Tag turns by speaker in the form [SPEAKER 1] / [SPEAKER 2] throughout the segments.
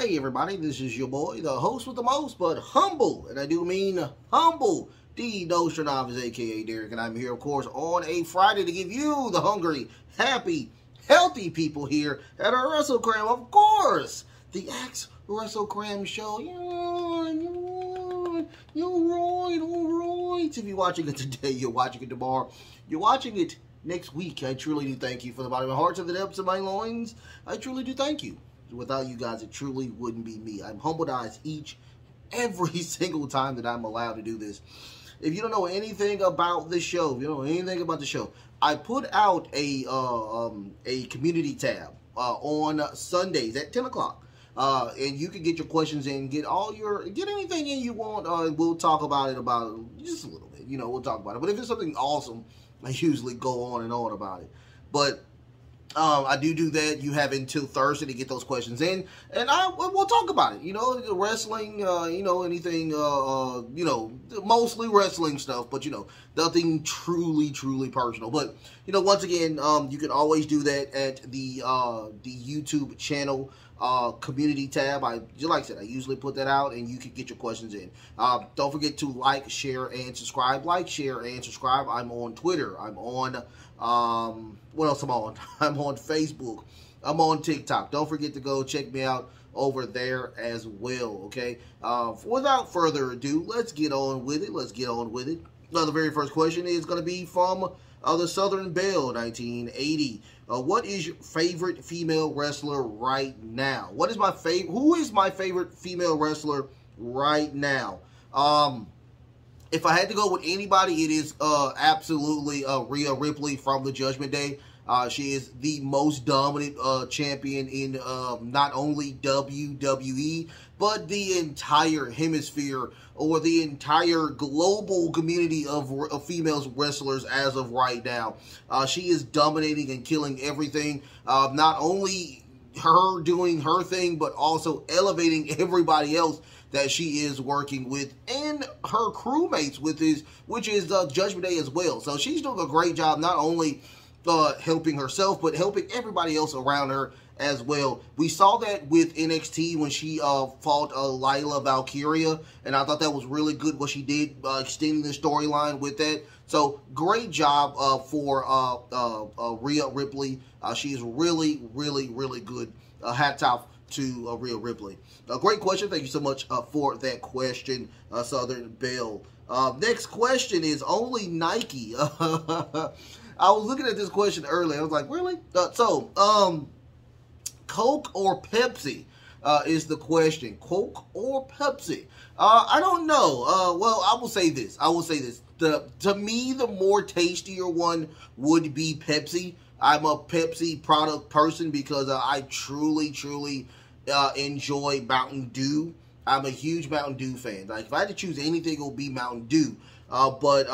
[SPEAKER 1] Hey everybody, this is your boy, the host with the most, but humble, and I do mean humble, the Nostradamus, aka Derek, and I'm here, of course, on a Friday to give you the hungry, happy, healthy people here at our Wrestlekram, of course, the Axe Wrestlekram show. All right. If you're watching it today, you're watching it tomorrow, you're watching it next week. I truly do thank you from the bottom of my heart, to the depths of my loins. I truly do thank you. Without you guys, it truly wouldn't be me. I'm humbled eyes every single time that I'm allowed to do this. If you don't know anything about this show, if you don't know anything about the show, I put out a community tab on Sundays at 10 o'clock. And you can get your questions in, get anything in you want. We'll talk about it just a little bit. We'll talk about it. But if it's something awesome, I usually go on and on about it. But I do that. You have until Thursday to get those questions in, and we'll talk about it. Wrestling, anything, mostly wrestling stuff, but nothing truly personal. But once again, you can always do that at the YouTube channel community tab. Like I said, I usually put that out, and you can get your questions in. Don't forget to like, share, and subscribe. Like, share, and subscribe. I'm on Twitter. I'm on what else I'm on? I'm on Facebook. I'm on TikTok. Don't forget to go check me out over there as well, okay? Without further ado, let's get on with it. The very first question is going to be from the Southern Belle, 1980. What is your favorite female wrestler right now? Who is my favorite female wrestler right now? If I had to go with anybody, it is absolutely Rhea Ripley from the Judgment Day. She is the most dominant champion in not only WWE, but the entire hemisphere, or the entire global community of females wrestlers as of right now. She is dominating and killing everything. Not only her doing her thing, but also elevating everybody else that she is working with, and her crewmates with this, which is Judgment Day as well. So she's doing a great job, not only helping herself, but helping everybody else around her as well. We saw that with NXT when she fought Lila Valkyria, and I thought that was really good what she did, extending the storyline with that. So great job for Rhea Ripley. She is really good. Hats off to Rhea Ripley. Great question. Thank you so much for that question, Southern Belle. Next question is only Nike. I was looking at this question earlier. I was like, really? Coke or Pepsi is the question. Coke or Pepsi? I don't know. Well, I will say this. To me, the more tastier one would be Pepsi. I'm a Pepsi product person because I truly enjoy Mountain Dew. I'm a huge Mountain Dew fan. Like, if I had to choose anything, it would be Mountain Dew. But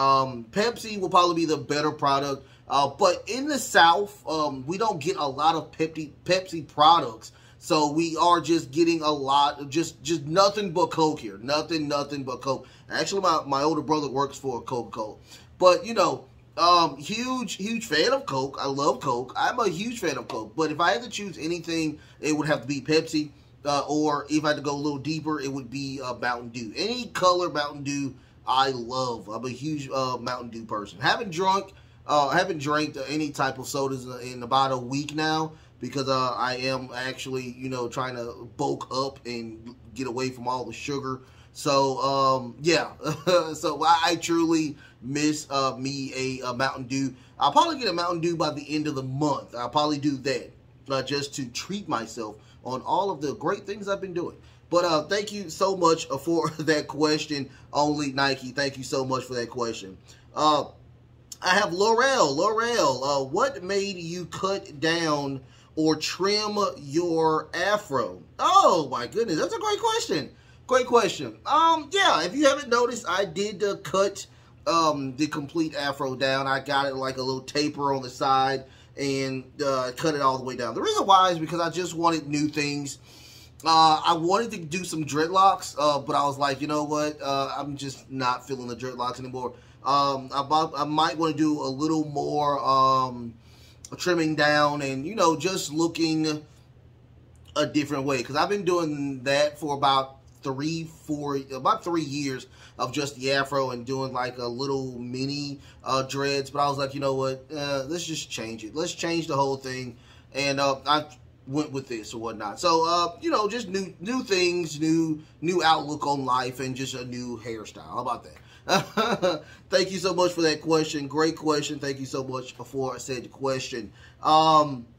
[SPEAKER 1] Pepsi will probably be the better product. But in the South, we don't get a lot of Pepsi products. So we are just getting a lot of just nothing but Coke here. Nothing but Coke. Actually, my older brother works for Coca-Cola. But, huge fan of Coke. I love Coke. I'm a huge fan of Coke. But if I had to choose anything, it would have to be Pepsi. Or if I had to go a little deeper, it would be Mountain Dew. Any color Mountain Dew, I love. I'm a huge Mountain Dew person. Haven't drank any type of sodas in about a week now, because I am actually, trying to bulk up and get away from all the sugar. So, yeah. So I truly miss me a Mountain Dew. I'll probably get a Mountain Dew by the end of the month. I'll probably do that just to treat myself on all of the great things I've been doing. But thank you so much for that question, only Nike. Thank you so much for that question. I have Laurel, what made you cut down or trim your afro? Oh my goodness, that's a great question. Yeah, if you haven't noticed, I did cut the complete afro down. I got it like a little taper on the side and cut it all the way down. The reason why is because I just wanted new things. I wanted to do some dreadlocks, but I was like, you know what? I'm just not feeling the dreadlocks anymore. I might want to do a little more trimming down and, just looking a different way, because I've been doing that for about 3 years of just the afro and doing like a little mini dreads. But I was like, you know what, let's just change it. Let's change the whole thing. And I went with this or whatnot. So you know, just new things, new outlook on life, and just a new hairstyle. How about that? Thank you so much for that question. Great question. Thank you so much for said question.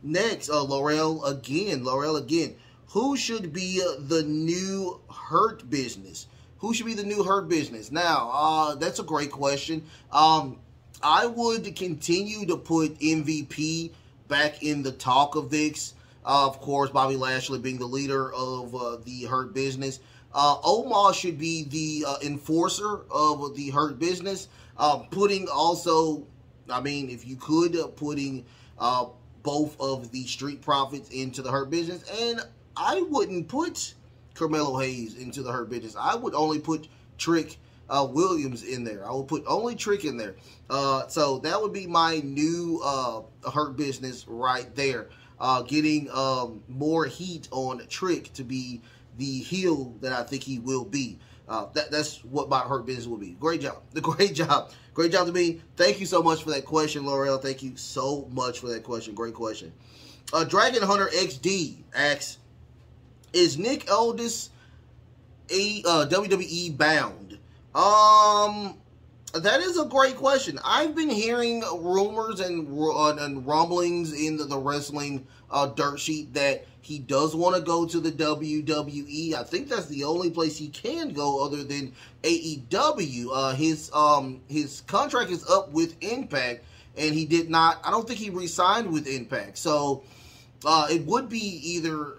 [SPEAKER 1] Next, Laurel again. Who should be the new Hurt Business? Who should be the new Hurt Business? Now, that's a great question. I would continue to put MVP back in the talk of this. Of course, Bobby Lashley being the leader of the Hurt Business. Omos should be the enforcer of the Hurt Business. Putting also, I mean, if you could, putting both of the Street Profits into the Hurt Business. And I wouldn't put Carmelo Hayes into the Hurt Business. I would only put Trick Williams in there. I would put only Trick in there. So that would be my new Hurt Business right there. Getting more heat on Trick to be the heel that I think he will be. That's what my Hurt Business will be. Great job. Great job. Great job to me. Thank you so much for that question, Laurel. Thank you so much for that question. Great question. Dragon Hunter XD asks, is Nick Aldis WWE bound? That is a great question. I've been hearing rumors and rumblings in the wrestling dirt sheet that he does want to go to the WWE. I think that's the only place he can go other than AEW. His contract is up with Impact, and he did not. I don't think he re-signed with Impact. So it would be either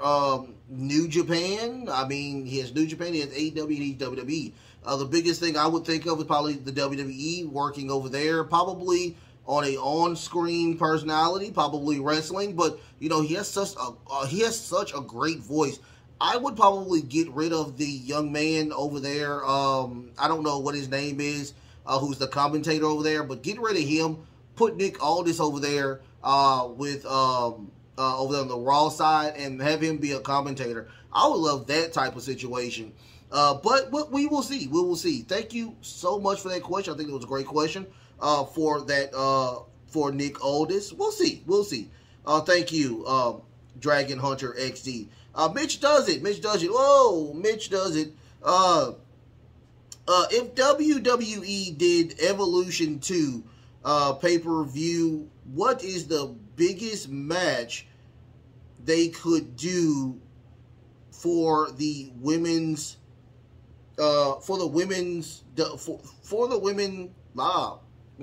[SPEAKER 1] New Japan. I mean, he has New Japan, he has AEW, he has WWE. The biggest thing I would think of is probably the WWE working over there, probably on a on-screen personality, probably wrestling. But you know, he has such a great voice. I would probably get rid of the young man over there. I don't know what his name is, who's the commentator over there, but get rid of him. Put Nick Aldis over there with over there on the Raw side, and have him be a commentator. I would love that type of situation. But we will see. We will see. Thank you so much for that question. I think it was a great question for that for Nick Aldis. We'll see. We'll see. Thank you, Dragon Hunter XD. Mitch does it. Mitch does it. Whoa, Mitch does it. If WWE did Evolution 2 pay-per-view, what is the biggest match they could do for the women's let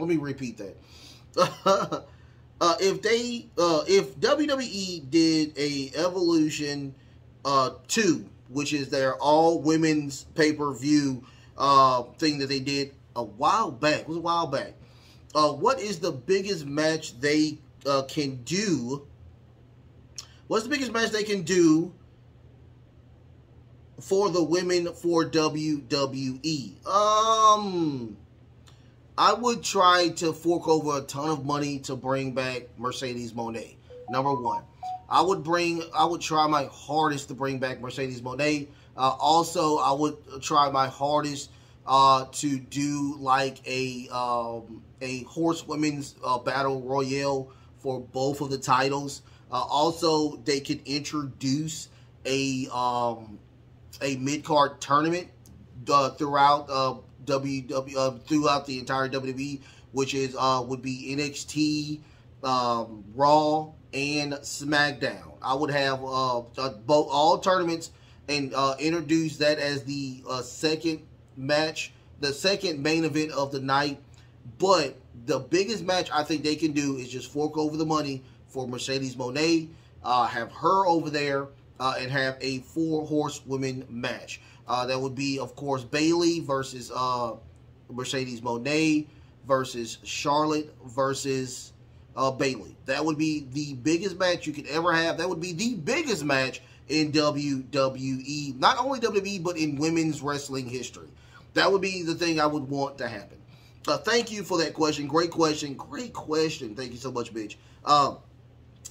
[SPEAKER 1] me repeat that. If WWE did a Evolution 2, which is their all women's pay-per-view thing that they did a while back, it was a while back. What is the biggest match they can do? What's the biggest match they can do for the women for WWE? I would try to fork over a ton of money to bring back Mercedes Moné. Number one, I would try my hardest to bring back Mercedes Moné. Also, I would try my hardest to do like a horsewomen's battle royale for both of the titles. Also, they could introduce a mid-card tournament throughout throughout the entire WWE, which is would be NXT, Raw, and SmackDown. I would have all tournaments and introduce that as the second match, the second main event of the night. But the biggest match I think they can do is just fork over the money for Mercedes Moné, have her over there, and have a 4-horsewomen match. That would be, of course, Bayley versus Mercedes Moné versus Charlotte versus Bayley. That would be the biggest match you could ever have. That would be the biggest match in WWE. Not only WWE, but in women's wrestling history. That would be the thing I would want to happen. Thank you for that question. Great question. Great question. Thank you so much, Mitch.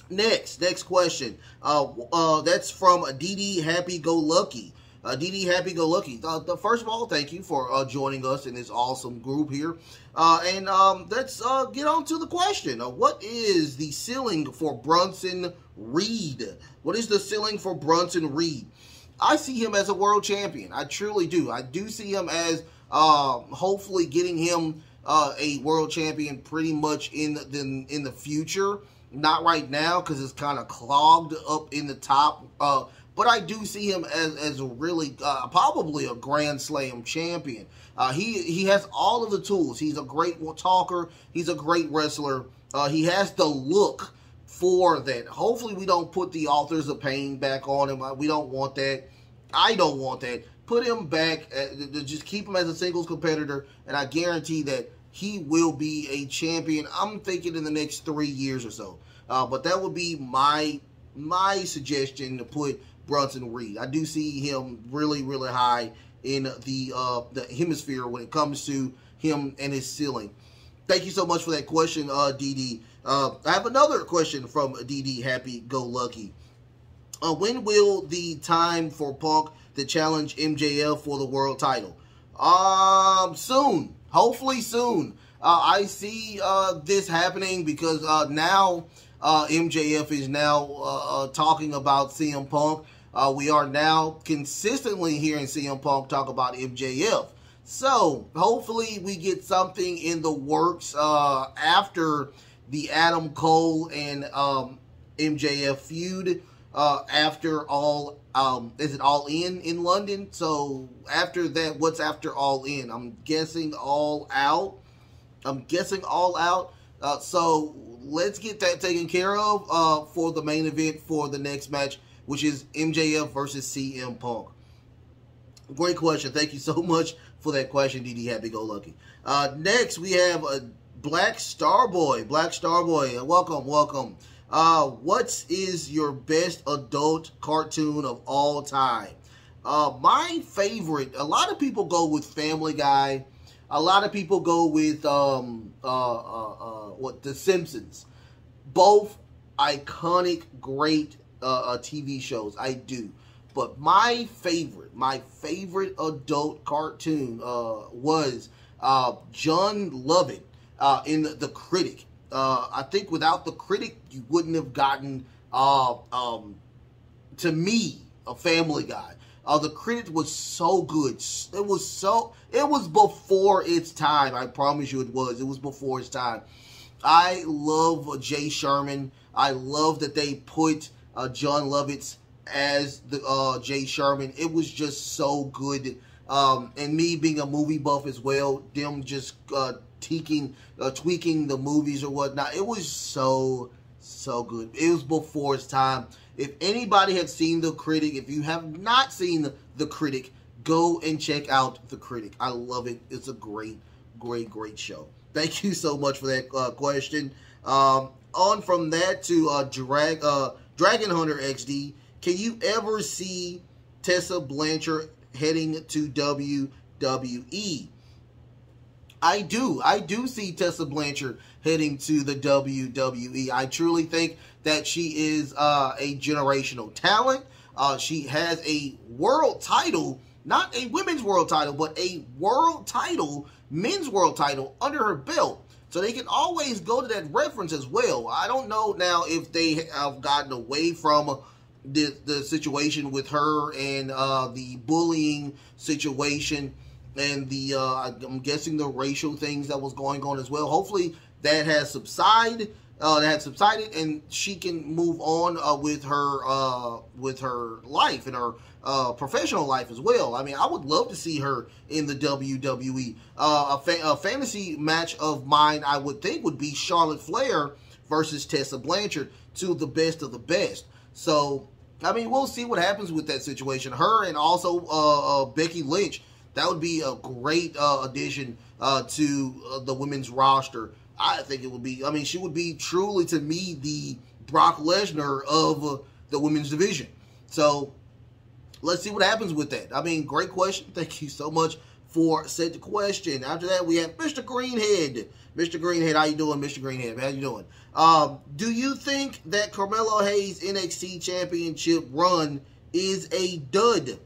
[SPEAKER 1] Next question. That's from DD Happy Go Lucky. DD Happy Go Lucky. First of all, thank you for joining us in this awesome group here. And let's get on to the question. What is the ceiling for Bronson Reed? What is the ceiling for Bronson Reed? I see him as a world champion. I truly do. I do see him as hopefully getting him a world champion pretty much in the future. Not right now because it's kind of clogged up in the top. But I do see him as a really probably a Grand Slam champion. He has all of the tools. He's a great talker. He's a great wrestler. He has the look for that. Hopefully we don't put the Authors of Pain back on him. We don't want that. I don't want that. Put him back. Just keep him as a singles competitor, and I guarantee that he will be a champion. I'm thinking in the next 3 years or so. But that would be my suggestion to put Bronson Reed. I do see him really, really high in the hemisphere when it comes to him and his ceiling. Thank you so much for that question, DD. I have another question from DD Happy Go Lucky. When will the time for Punk to challenge MJF for the world title? Soon. Hopefully soon. I see this happening because now MJF is now talking about CM Punk. We are now consistently hearing CM Punk talk about MJF. So, hopefully we get something in the works after the Adam Cole and MJF feud. After all, is it All In London? So, after that, what's after All In? I'm guessing All Out. So, let's get that taken care of for the main event for the next match, which is MJF versus CM Punk. Great question. Thank you so much for that question, DD Happy Go Lucky. Next, we have Black Starboy. Black Starboy, welcome. What is your best adult cartoon of all time? My favorite, a lot of people go with Family Guy. A lot of people go with The Simpsons. Both iconic, great TV shows. I do. But my favorite adult cartoon was John Lovett in The Critic. I think without The Critic, you wouldn't have gotten, to me, a Family Guy. The Critic was so good. It was before its time. I promise you it was. It was before its time. I love Jay Sherman. I love that they put John Lovitz as the Jay Sherman. It was just so good. And me being a movie buff as well, them just tweaking the movies or whatnot. It was so good. It was before its time. If anybody has seen The Critic, if you have not seen The Critic, go and check out The Critic. I love it. It's a great show. Thank you so much for that question. On from that to Dragon Hunter XD. Can you ever see Tessa Blanchard heading to WWE? I do see Tessa Blanchard heading to the WWE. I truly think that she is a generational talent. She has a world title, not a women's world title, but a world title, men's world title under her belt. So they can always go to that reference as well. I don't know now if they have gotten away from the situation with her and the bullying situation and the I'm guessing the racial things that was going on as well. Hopefully that has subsided. And she can move on with her life and her professional life as well. I mean, I would love to see her in the WWE. A fantasy match of mine, I would think, would be Charlotte Flair versus Tessa Blanchard, two of the best of the best. So, I mean, we'll see what happens with that situation. Her and also Becky Lynch, that would be a great addition to the women's roster. I think it would be, I mean, she would be truly, to me, the Brock Lesnar of the women's division. So, let's see what happens with that. I mean, great question. Thank you so much for said question. After that, we have Mr. Greenhead. Mr. Greenhead, how you doing, Mr. Greenhead? How you doing? Do you think that Carmelo Hayes' NXT Championship run is a dud?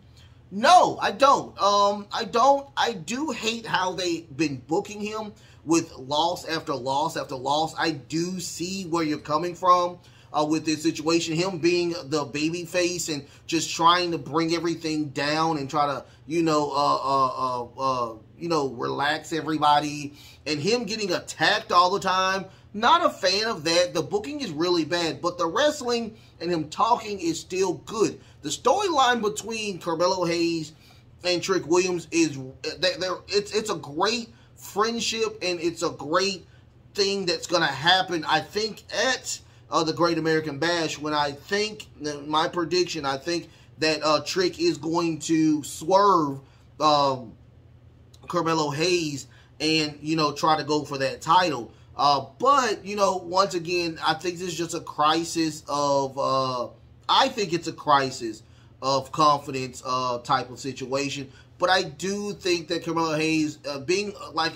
[SPEAKER 1] No, I don't. I do hate how they've been booking him with loss after loss after loss. I do see where you're coming from with this situation. Him being the baby face and just trying to bring everything down and try to, relax everybody. And him getting attacked all the time. Not a fan of that. The booking is really bad, but the wrestling and him talking is still good. The storyline between Carmelo Hayes and Trick Williams is it's a great friendship, and it's a great thing that's going to happen, I think, at the Great American Bash, when I think, my prediction, I think that Trick is going to swerve Carmelo Hayes and, try to go for that title. But, once again, I think this is just a crisis of, I think it's a crisis of confidence type of situation. But I do think that Carmelo Hayes, being like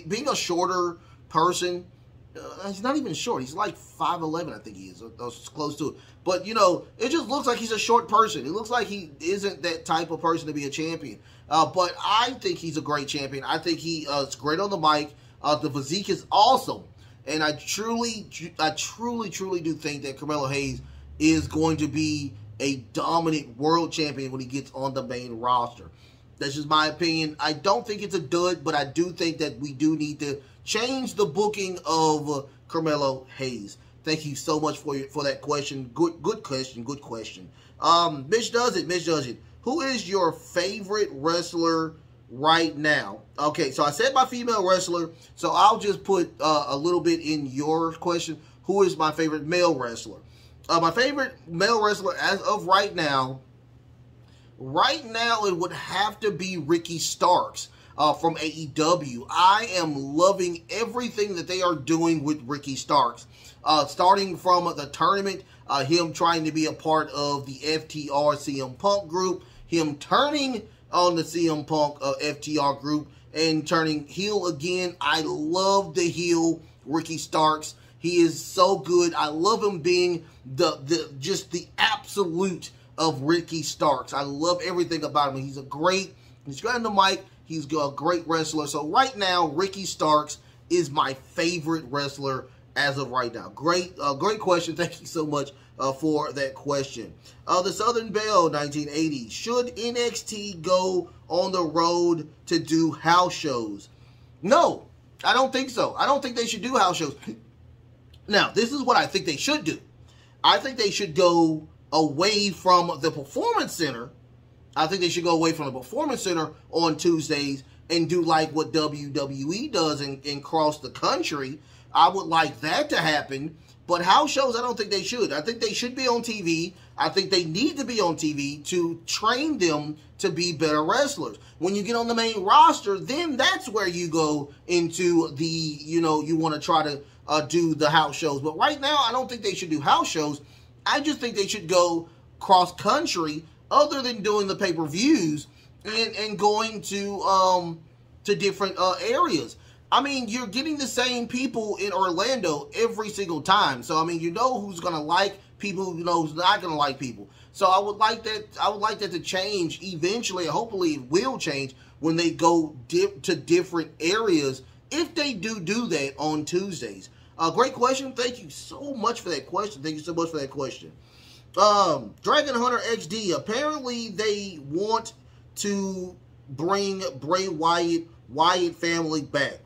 [SPEAKER 1] being a shorter person, he's not even short. He's like 5'11", I think he is, or close to it. But, it just looks like he's a short person. It looks like he isn't that type of person to be a champion. But I think he's a great champion. I think he is great on the mic. The physique is awesome. And I truly do think that Carmelo Hayes is going to be a dominant world champion when he gets on the main roster. That's just my opinion. I don't think it's a dud, but I do think that we do need to change the booking of Carmelo Hayes. Thank you so much for that question. Good question. Good question. Mitch Does It. Who is your favorite wrestler right now? Okay, so I said my female wrestler, so I'll just put a little bit in your question. Who is my favorite male wrestler? My favorite male wrestler as of right now it would have to be Ricky Starks from AEW. I am loving everything that they are doing with Ricky Starks. Starting from the tournament, him trying to be a part of the FTR CM Punk group, him turning on the CM Punk FTR group and turning heel again. I love the heel Ricky Starks. He is so good. I love him being just the absolute of Ricky Starks. I love everything about him. He's great on the mic. He's a great wrestler. So right now, Ricky Starks is my favorite wrestler as of right now. Great question. Thank you so much for that question. The Southern Belle, 1980. Should NXT go on the road to do house shows? No, I don't think so. I don't think they should do house shows. Now, this is what I think they should do. I think they should go away from the Performance Center. I think they should go away from the Performance Center on Tuesdays and do like what WWE does and cross the country. I would like that to happen. But house shows, I don't think they should. I think they should be on TV. I think they need to be on TV to train them to be better wrestlers. When you get on the main roster, then that's where you go into the, you want to try to do the house shows. But right now, I don't think they should do house shows. I just think they should go cross-country, other than doing the pay-per-views and going to different areas. I mean, you're getting the same people in Orlando every single time. So, I mean, you know who's going to like people, you know who's not going to like people. So, I would like that to change eventually. Hopefully, it will change when they go to different areas, if they do that on Tuesdays. Great question. Thank you so much for that question. Dragon Hunter XD. Apparently, they want to bring Bray Wyatt family back.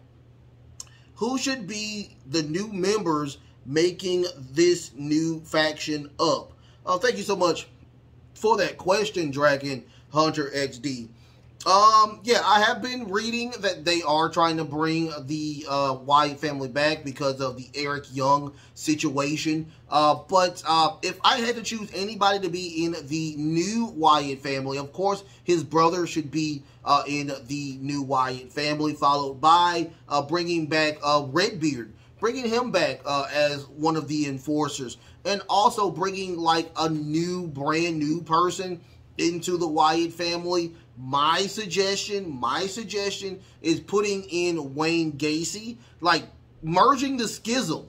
[SPEAKER 1] Who should be the new members making this new faction up? Thank you so much for that question, Dragon Hunter XD. Yeah, I have been reading that they are trying to bring the Wyatt family back because of the Eric Young situation. But if I had to choose anybody to be in the new Wyatt family, of course, his brother should be in the new Wyatt family, followed by bringing back Redbeard, bringing him back as one of the enforcers, and also bringing like a brand new person into the Wyatt family. My suggestion is putting in Wayne Gacy, like merging the schism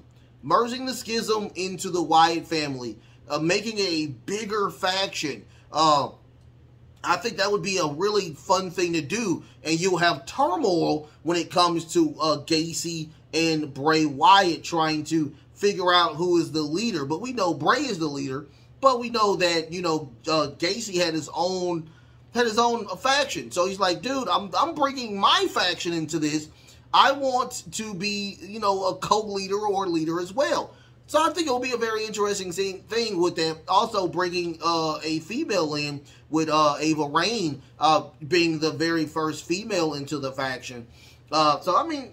[SPEAKER 1] into the Wyatt family, making a bigger faction. I think that would be a really fun thing to do, and you'll have turmoil when it comes to Gacy and Bray Wyatt trying to figure out who is the leader. But we know Bray is the leader, but we know that, you know, Gacy had his own faction. So he's like, dude, I'm bringing my faction into this. I want to be, you know, a co-leader or leader as well. So I think it'll be a very interesting thing with them. Also bringing a female in with Ava Raine being the very first female into the faction. So I mean,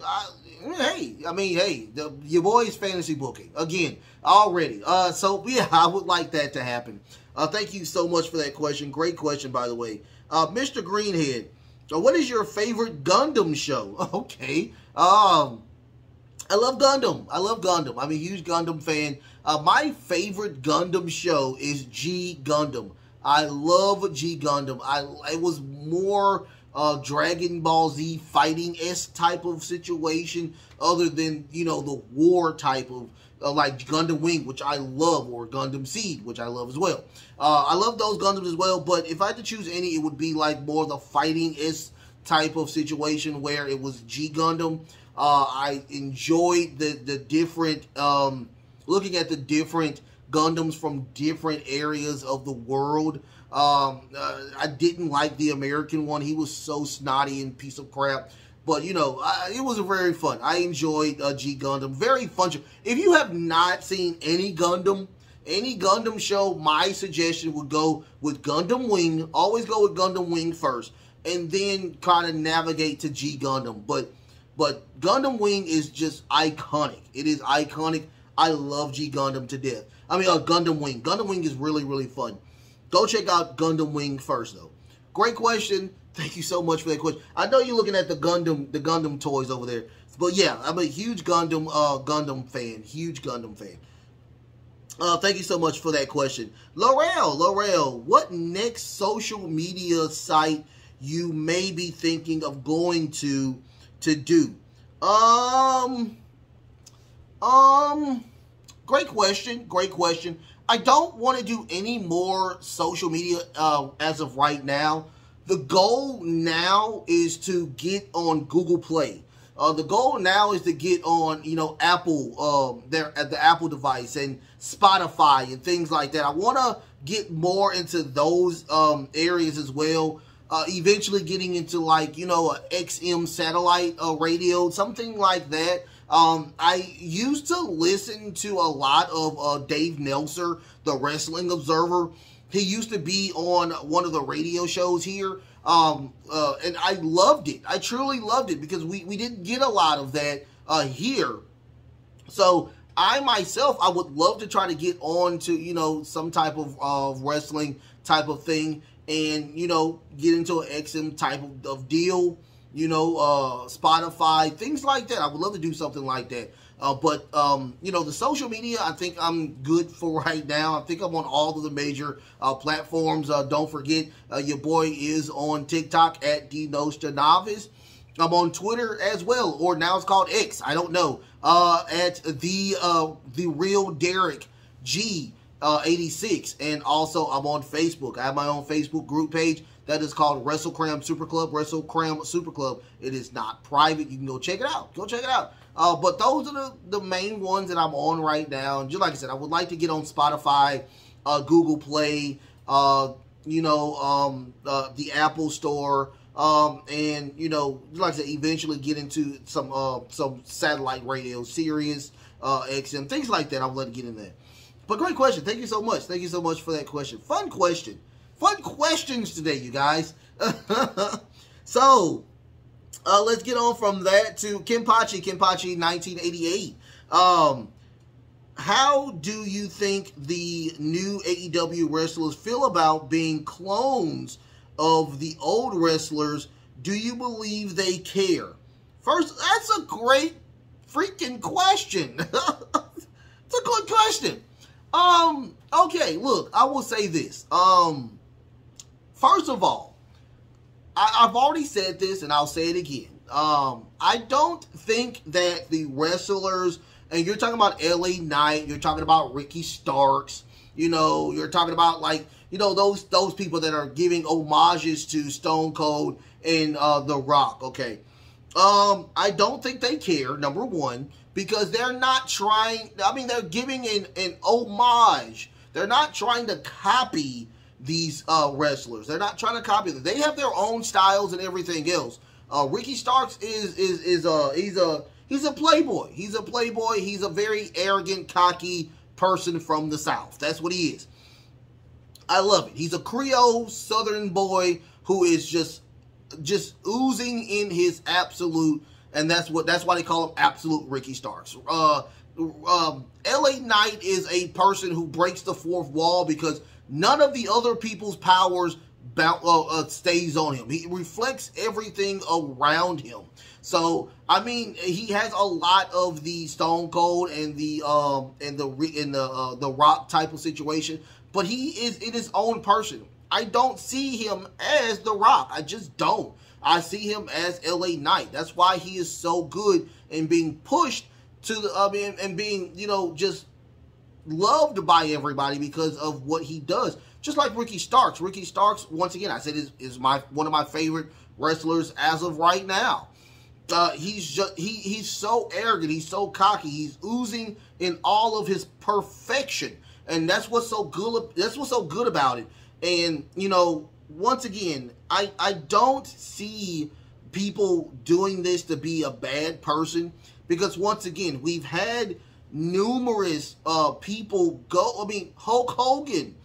[SPEAKER 1] hey, your boy's fantasy booking again already. So yeah, I would like that to happen. Thank you so much for that question. Great question, by the way. Mr. Greenhead, what is your favorite Gundam show? Okay. I love Gundam. I'm a huge Gundam fan. My favorite Gundam show is G Gundam. I love G Gundam. It was more Dragon Ball Z fighting-esque type of situation, other than, you know, the war type of like Gundam Wing, which I love, or Gundam Seed, which I love as well. I love those Gundams as well, but if I had to choose any, it would be like more the fighting-esque type of situation where it was G Gundam. I enjoyed the different, looking at the different Gundams from different areas of the world. I didn't like the American one. He was so snotty and piece of crap. But, you know, it was very fun. I enjoyed G Gundam. Very fun show. If you have not seen any Gundam show, my suggestion would go with Gundam Wing. Always go with Gundam Wing first, and then kind of navigate to G Gundam. But Gundam Wing is just iconic. It is iconic. I love G Gundam to death. I mean, Gundam Wing. Gundam Wing is really, really fun. Go check out Gundam Wing first, though. Great question. Thank you so much for that question. I know you're looking at the Gundam toys over there. But yeah, I'm a huge Gundam fan. Huge Gundam fan. Thank you so much for that question. Laurel, what next social media site you may be thinking of going to do? Great question. I don't want to do any more social media as of right now. The goal now is to get on Google Play. The goal now is to get on, you know, Apple, at the Apple device, and Spotify and things like that. I want to get more into those areas as well. Eventually getting into, like, you know, a XM satellite radio, something like that. I used to listen to a lot of Dave Nelson, the Wrestling Observer. He used to be on one of the radio shows here, and I loved it. I truly loved it, because we didn't get a lot of that here. So I myself, I would love to try to get on to, you know, some type of wrestling type of thing, and, you know, get into an XM type of deal, you know, Spotify, things like that. I would love to do something like that. But you know, the social media, I think I'm good for right now. I think I'm on all of the major platforms. Don't forget, your boy is on TikTok at DNostradamus. I'm on Twitter as well, or now it's called X. I don't know. At the real Derek G 86, and also I'm on Facebook. I have my own Facebook group page that is called Wrestlekram Super Club. Wrestlekram Super Club. It is not private. You can go check it out. But those are the main ones that I'm on right now. And just like I said, I would like to get on Spotify, Google Play, you know, the Apple Store, and, you know, like I said, eventually get into some satellite radio, Sirius, XM, things like that. I would like to get in there. But great question. Thank you so much. Thank you so much for that question. Fun question. Fun questions today, you guys. So, let's get on from that to Kenpachi 1988. How do you think the new AEW wrestlers feel about being clones of the old wrestlers? Do you believe they care? First, that's a great freaking question. It's a good question. Okay, look, I will say this. first of all, I've already said this, and I'll say it again. I don't think that the wrestlers, and you're talking about LA Knight, you're talking about Ricky Starks, you know, you're talking about, like, you know, those people that are giving homages to Stone Cold and The Rock, okay? I don't think they care, number one, because they're not trying, I mean, they're giving an homage. They're not trying to copy these wrestlers. They're not trying to copy them. They have their own styles and everything else. Ricky Starks he's a playboy. He's a playboy. He's a very arrogant, cocky person from the South. That's what he is. I love it. He's a Creole Southern boy who is just oozing in his absolute, and that's why they call him Absolute Ricky Starks. LA Knight is a person who breaks the fourth wall because none of the other people's powers stays on him. He reflects everything around him. So I mean, he has a lot of the Stone Cold and the Rock type of situation, but he is in his own person. I don't see him as The Rock. I just don't. I see him as LA Knight. That's why he is so good in being pushed to the and being, you know, just loved by everybody because of what he does. Just like Ricky Starks. Ricky Starks, once again, I said is one of my favorite wrestlers as of right now. He's so arrogant. He's so cocky. He's oozing in all of his perfection, and that's what's so good. That's what's so good about it. And you know, once again, I don't see people doing this to be a bad person, because once again, we've had numerous people go. I mean, Hulk Hogan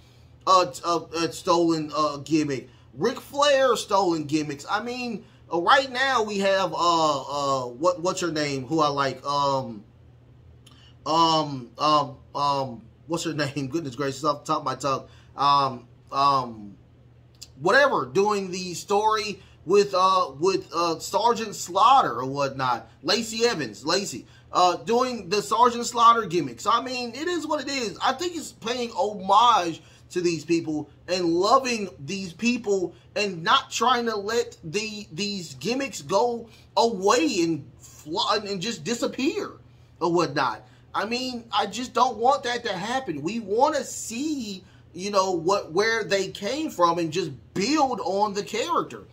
[SPEAKER 1] stolen gimmick. Ric Flair stolen gimmicks. I mean, right now we have what's her name? Who I like? What's her name? Goodness gracious, off the top of my tongue. Whatever, doing the story with Sergeant Slaughter or whatnot. Lacey Evans, doing the Sergeant Slaughter gimmicks. I mean, it is what it is. I think it's paying homage to these people and loving these people and not trying to let these gimmicks go away and just disappear or whatnot. I mean, I just don't want that to happen. We want to see, you know, where they came from and just build on the character.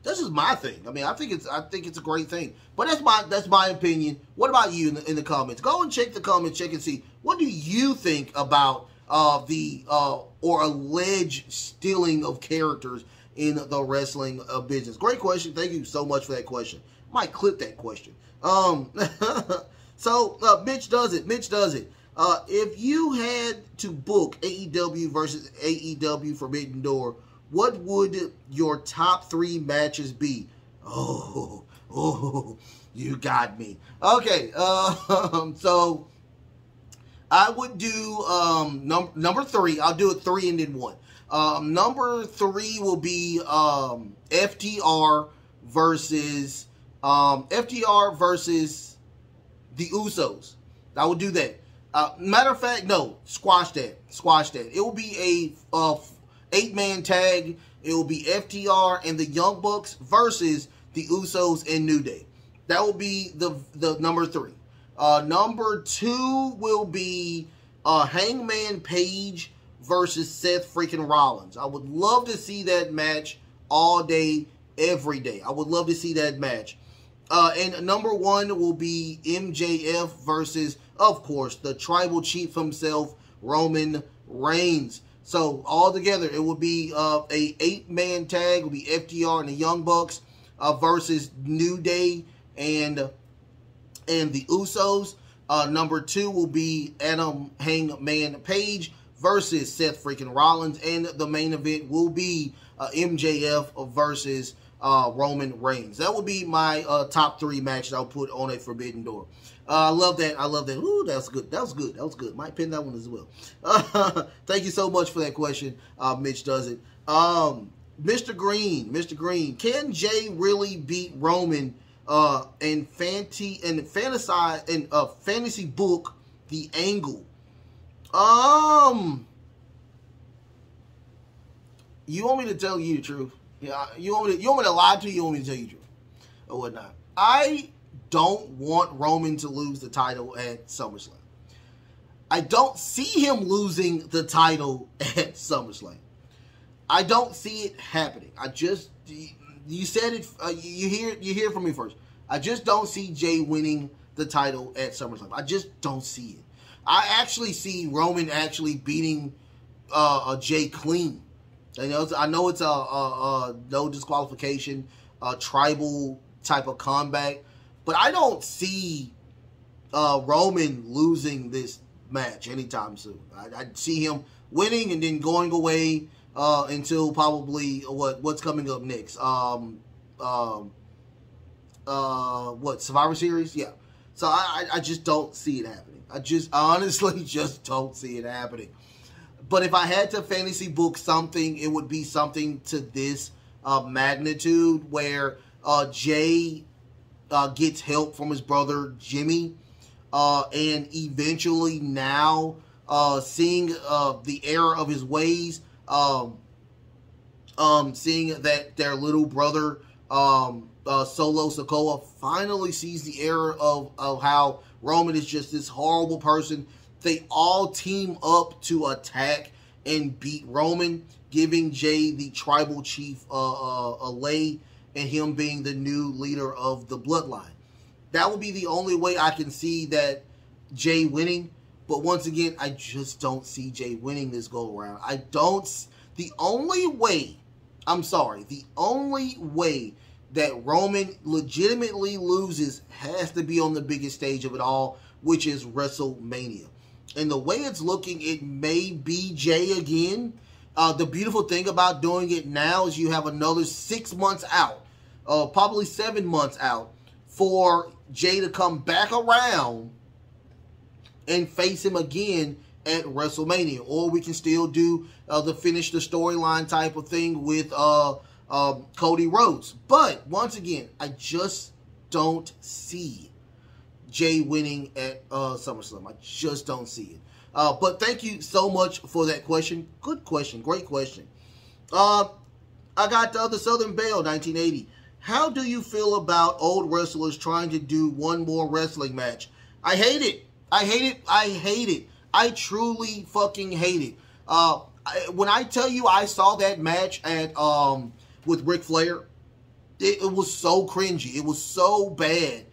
[SPEAKER 1] This is my thing. I mean, I think it's a great thing. But that's my opinion. What about you in the comments? Go and check the comments, check and see, what do you think about or alleged stealing of characters in the wrestling business? Great question. Thank you so much for that question. Might clip that question. So Mitch does it. If you had to book AEW versus AEW Forbidden Door, what would your top 3 matches be? Oh, you got me. Okay, so I would do number 3. I'll do it 3 and then 1. Number 3 will be FTR versus the Usos. I would do that. Matter of fact, no, squash that. It will be a 8-man tag. It will be FTR and the Young Bucks versus the Usos and New Day. That will be the number 3. Number 2 will be Hangman Page versus Seth freaking Rollins. I would love to see that match all day, every day. I would love to see that match. And number 1 will be MJF versus, of course, the tribal chief himself, Roman Reigns. So all together, it will be a 8-man tag. It will be FTR and the Young Bucks versus New Day and the Usos. Number 2 will be Adam Hangman Page versus Seth freaking Rollins, and the main event will be MJF versus Roman Reigns. That would be my top 3 matches I'll put on a Forbidden Door. I love that. Ooh, that's good. That was good. Might pin that one as well. Thank you so much for that question. Mitch does it. Mr. Green, can Jay really beat Roman in fantasy book The Angle? You want me to tell you the truth? Yeah, you want me to lie to you? You want me to tell you the truth or whatnot? I don't want Roman to lose the title at SummerSlam. I don't see him losing the title at SummerSlam. I don't see it happening. You said it. You hear it from me first. I just don't see Jay winning the title at SummerSlam. I just don't see it. I actually see Roman actually beating Jay clean. I know it's a no disqualification, tribal type of combat, but I don't see Roman losing this match anytime soon. I see him winning and then going away until probably what's coming up next. Survivor Series? Yeah. So I just don't see it happening. I honestly just don't see it happening. But if I had to fantasy book something, it would be something to this magnitude where Jay gets help from his brother Jimmy, and eventually now seeing the error of his ways, seeing that their little brother Solo Sikoa finally sees the error of how Roman is just this horrible person. They all team up to attack and beat Roman, giving Jay the tribal chief a lay, and him being the new leader of the bloodline. That would be the only way I can see that Jay winning. But once again, I just don't see Jay winning this go around. The only way that Roman legitimately loses has to be on the biggest stage of it all, which is WrestleMania. And the way it's looking, it may be Jay again. The beautiful thing about doing it now is you have another 6 months out, probably 7 months out, for Jay to come back around and face him again at WrestleMania. Or we can still do the finish the storyline type of thing with Cody Rhodes. But once again, I just don't see Jay winning at SummerSlam. I just don't see it. But thank you so much for that question. Good question. Great question. I got the Southern Belle, 1980. How do you feel about old wrestlers trying to do one more wrestling match? I hate it. I hate it. I hate it. I truly fucking hate it. When I tell you I saw that match at with Ric Flair, it was so cringy. It was so bad.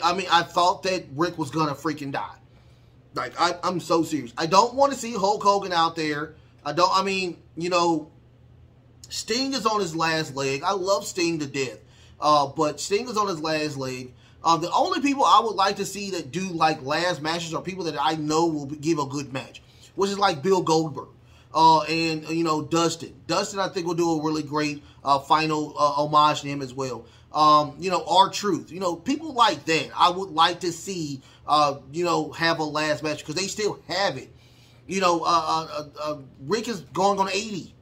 [SPEAKER 1] I thought that Rick was gonna freaking die. Like, I'm so serious. I don't want to see Hulk Hogan out there. Sting is on his last leg. I love Sting to death. But Sting is on his last leg. The only people I would like to see that do, like, last matches are people that I know will give a good match, which is like Bill Goldberg. And Dustin. Dustin, I think, will do a really great final homage to him as well. R-Truth. People like that, I would like to see, have a last match, because they still have it. Rick is going on 80.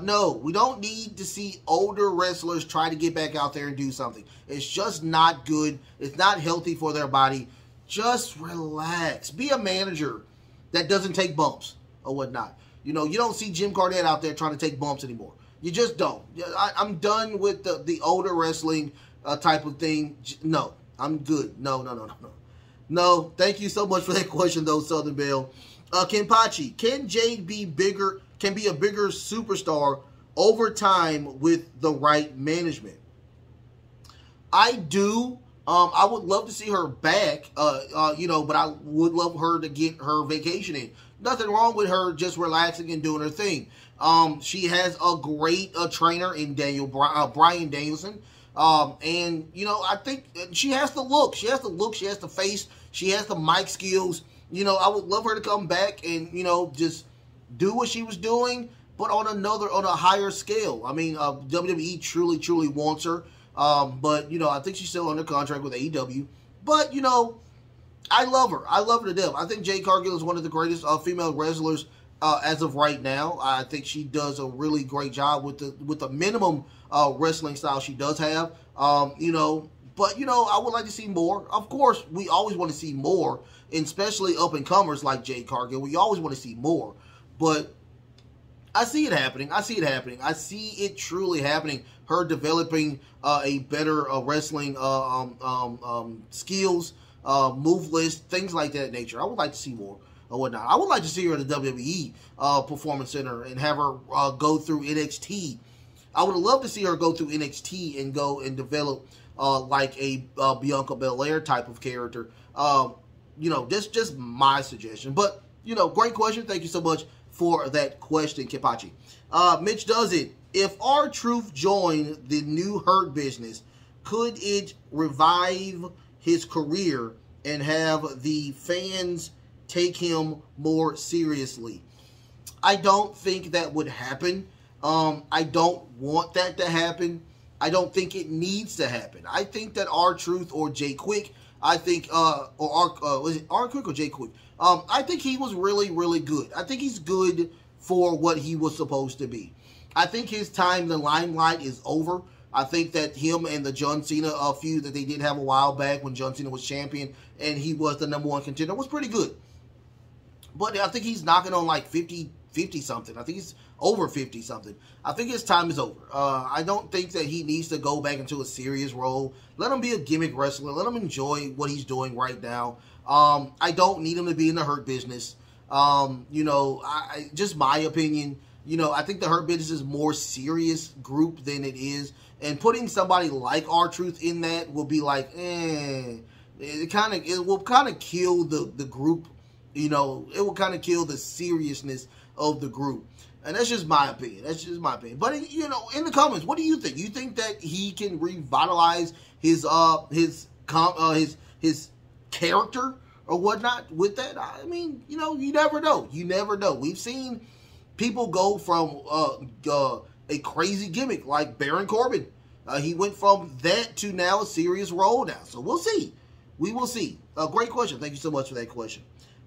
[SPEAKER 1] No, we don't need to see older wrestlers try to get back out there and do something. It's just not good. It's not healthy for their body. Just relax. Be a manager that doesn't take bumps or whatnot. You don't see Jim Cornette out there trying to take bumps anymore. You just don't. I'm done with the older wrestling type of thing. No, I'm good. No, thank you so much for that question, though, Southern Belle. Kenpachi, can Jay be a bigger superstar over time with the right management? I do. I would love to see her back, but I would love her to get her vacation in. Nothing wrong with her just relaxing and doing her thing. She has a great trainer in Brian Danielson. I think she has the look. She has the look. She has the face. She has the mic skills. I would love her to come back and, just do what she was doing, but on a higher scale. WWE truly wants her. But I think she's still under contract with AEW. But, I love her. I love her to death. I think Jade Cargill is one of the greatest female wrestlers as of right now. I think she does a really great job with the minimum wrestling style she does have. But I would like to see more. Of course, we always want to see more, and especially up and comers like Jade Cargill. We always want to see more. But I see it happening. I see it happening. I see it truly happening. Her developing a better wrestling skills, move list, things like that nature. I would like to see more or whatnot. I would like to see her at the WWE Performance Center and have her go through NXT. I would love to see her go through NXT and go and develop like a Bianca Belair type of character. You know, that's just my suggestion. But, you know, great question. Thank you so much for that question, Kipachi. Mitch does it. If R-Truth joined the new Hurt Business, could it revive his career and have the fans take him more seriously? I don't think that would happen. I don't want that to happen. I don't think it needs to happen. I think that R-Truth or Jay Quick, I think, was it R-Quick or Jay Quick? I think he was really, really good. I think he's good for what he was supposed to be. I think his time in the limelight is over. I think that him and the John Cena feud that they did have a while back when John Cena was champion and he was the #1 contender was pretty good. But I think he's knocking on like 50-something. I think he's over 50-something. I think his time is over. I don't think that he needs to go back into a serious role. Let him be a gimmick wrestler. Let him enjoy what he's doing right now. I don't need him to be in the Hurt Business. You know, just my opinion. You know, I think the Hurt Business is a more serious group than it is. And putting somebody like R-Truth in that will be like, It will kind of kill the group. You know, it will kind of kill the seriousness of the group. And that's just my opinion. That's just my opinion. But, you know, in the comments, what do you think? You think that he can revitalize his character or whatnot with that? I mean, you know, you never know. You never know. We've seen people go from a crazy gimmick like Baron Corbin. He went from that to now a serious role now. So we'll see. We will see. Great question. Thank you so much for that question.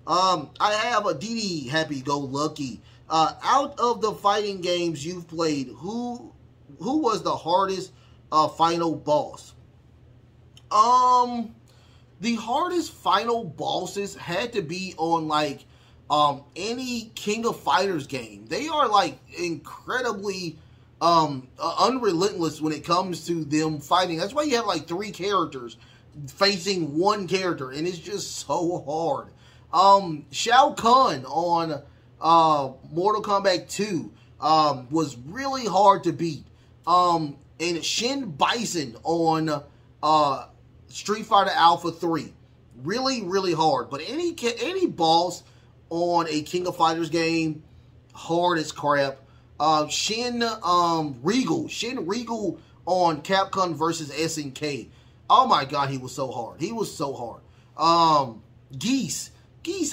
[SPEAKER 1] I have a DD Happy Go Lucky. Out of the fighting games you've played, who was the hardest final boss? The hardest final bosses had to be on like any King of Fighters game. They are like incredibly unrelentless when it comes to them fighting. That's why you have like 3 characters facing one character, and it's just so hard. Shao Kahn on Mortal Kombat 2 was really hard to beat. And Shin Bison on Street Fighter Alpha 3, really, really hard. But any boss on a King of Fighters game, hard as crap. Shin Regal on Capcom versus SNK. Oh my God, he was so hard. He was so hard. Geese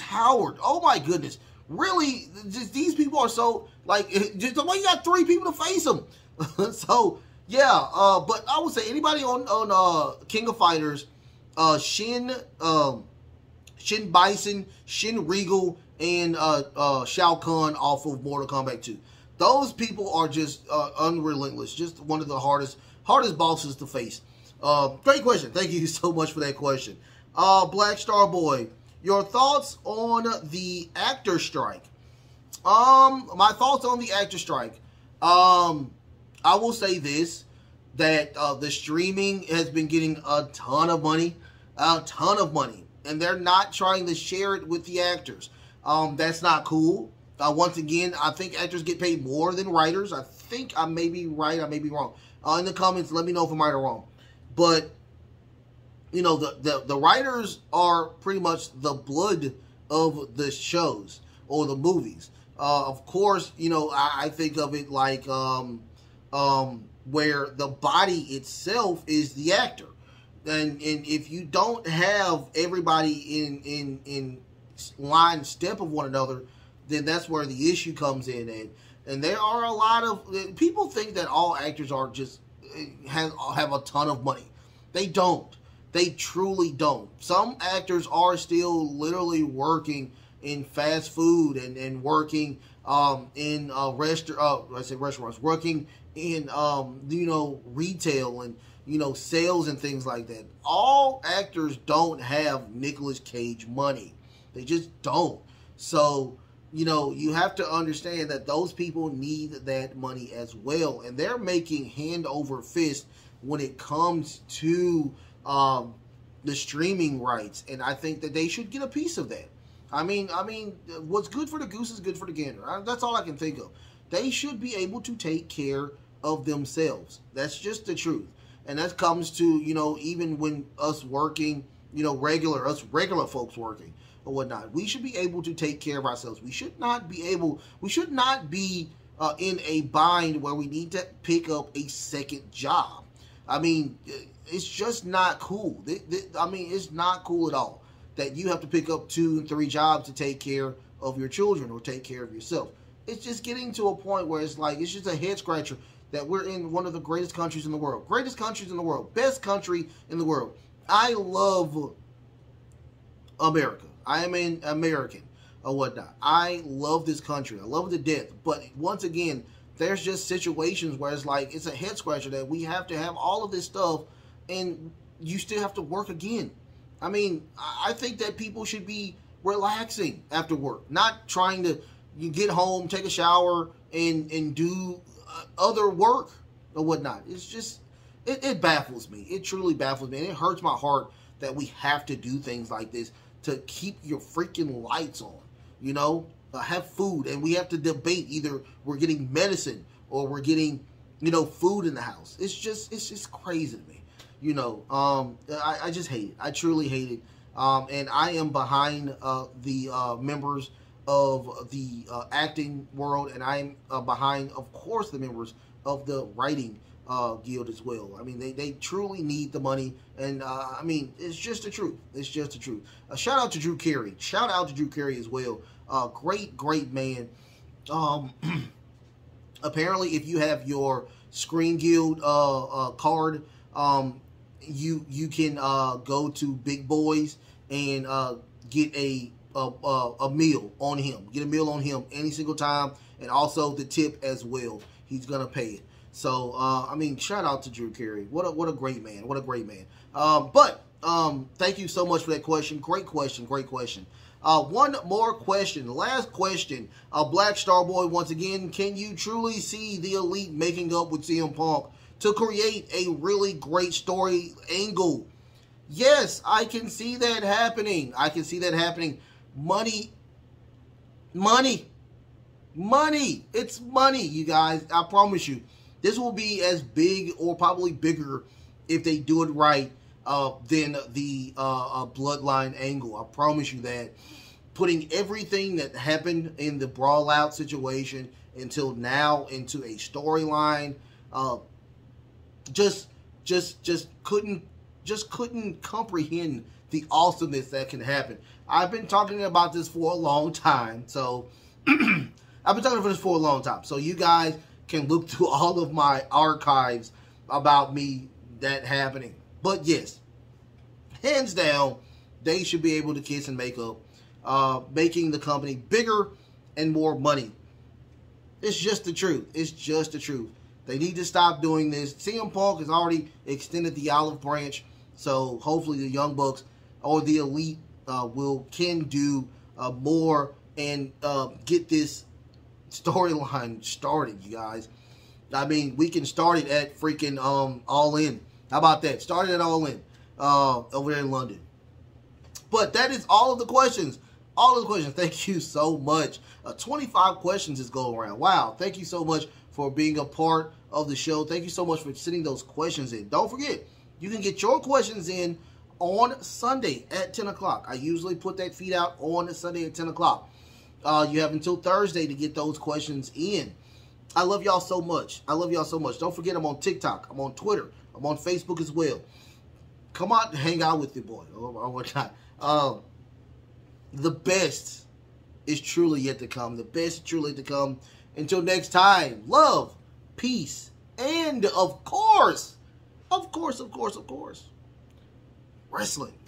[SPEAKER 1] Howard. Oh my goodness. Really, just, these people are so, like, just the way you got 3 people to face them. So, yeah, but I would say anybody on King of Fighters, Shin Bison, Shin Regal, and Shao Kahn off of Mortal Kombat 2. Those people are just unrelentless. Just one of the hardest bosses to face. Great question. Thank you so much for that question. Black Star Boy, your thoughts on the actor strike? My thoughts on the actor strike. I will say this, that the streaming has been getting a ton of money, and they're not trying to share it with the actors. That's not cool. Once again, I think actors get paid more than writers. I think I may be right, I may be wrong. In the comments, let me know if I'm right or wrong. But, you know, the writers are pretty much the blood of the shows or the movies. Of course, you know, I think of it like where the body itself is the actor. And if you don't have everybody in line step of one another, then that's where the issue comes in. And there are a lot of people think that all actors are just have a ton of money. They don't. They truly don't. Some actors are still literally working in fast food and working in restaurants, working in you know, retail and, you know, sales and things like that. All actors don't have Nicolas Cage money. They just don't. So you know, you have to understand that those people need that money as well. And they're making hand over fist when it comes to the streaming rights. And I think that they should get a piece of that. I mean, what's good for the goose is good for the gander. That's all I can think of. They should be able to take care of themselves. That's just the truth. And that comes to, you know, even when us working, you know, regular folks working or whatnot, we should be able to take care of ourselves. We should not be in a bind where we need to pick up a second job. I mean, it's just not cool. I mean, it's not cool at all that you have to pick up 2 and 3 jobs to take care of your children or take care of yourself. It's just getting to a point where it's like, it's just a head scratcher that we're in one of the greatest countries in the world. Greatest countries in the world. Best country in the world. I love America. I am an American or whatnot. I love this country. I love it to death. But once again, there's just situations where it's like, it's a head scratcher that we have to have all of this stuff and you still have to work again. I mean, I think that people should be relaxing after work, not trying to you get home, take a shower, and do other work or whatnot. It's just, it baffles me. It truly baffles me. And it hurts my heart that we have to do things like this to keep your freaking lights on, you know, have food. And we have to debate either we're getting medicine or we're getting, you know, food in the house. It's just crazy to me. You know, I just hate it. I truly hate it. And I am behind the members of the acting world, and I'm behind, of course, the members of the writing guild as well. I mean, they truly need the money, and I mean, it's just the truth. It's just the truth. Shout out to Drew Carey. Shout out to Drew Carey as well. Great man. Apparently, if you have your Screen Guild card, you can go to Big Boys and get a meal on him. Get a meal on him any single time, and also the tip as well. He's gonna pay it. So I mean, shout out to Drew Carey. What a great man. What a great man. But thank you so much for that question. Great question. Great question. One more question. The last question. Black Star Boy once again. Can you truly see the Elite making up with CM Punk to create a really great story angle? Yes, I can see that happening. I can see that happening. Money. It's money, you guys. I promise you. This will be as big or probably bigger if they do it right than the Bloodline angle. I promise you that. Putting everything that happened in the Brawl Out situation until now into a storyline, just couldn't comprehend the awesomeness that can happen. I've been talking about this for a long time, so I've been talking about this for a long time. So you guys can look through all of my archives about me that happening. But yes, hands down, they should be able to kiss and make up, making the company bigger and more money. It's just the truth. It's just the truth. They need to stop doing this. CM Punk has already extended the olive branch, so hopefully the Young Bucks or the Elite can do more and get this storyline started, you guys. I mean, we can start it at freaking All In. How about that? Start it at All In over there in London. But that is all of the questions. All of the questions. Thank you so much. 25 questions is going around. Wow. Thank you so much for being a part of the show. Thank you so much for sending those questions in. Don't forget, you can get your questions in on Sunday at 10 o'clock. I usually put that feed out on Sunday at 10 o'clock. You have until Thursday to get those questions in. I love y'all so much. I love y'all so much. Don't forget, I'm on TikTok. I'm on Twitter. I'm on Facebook as well. Come out and hang out with your boy. The best is truly yet to come. The best is truly yet to come. Until next time, love, peace, and of course, wrestling.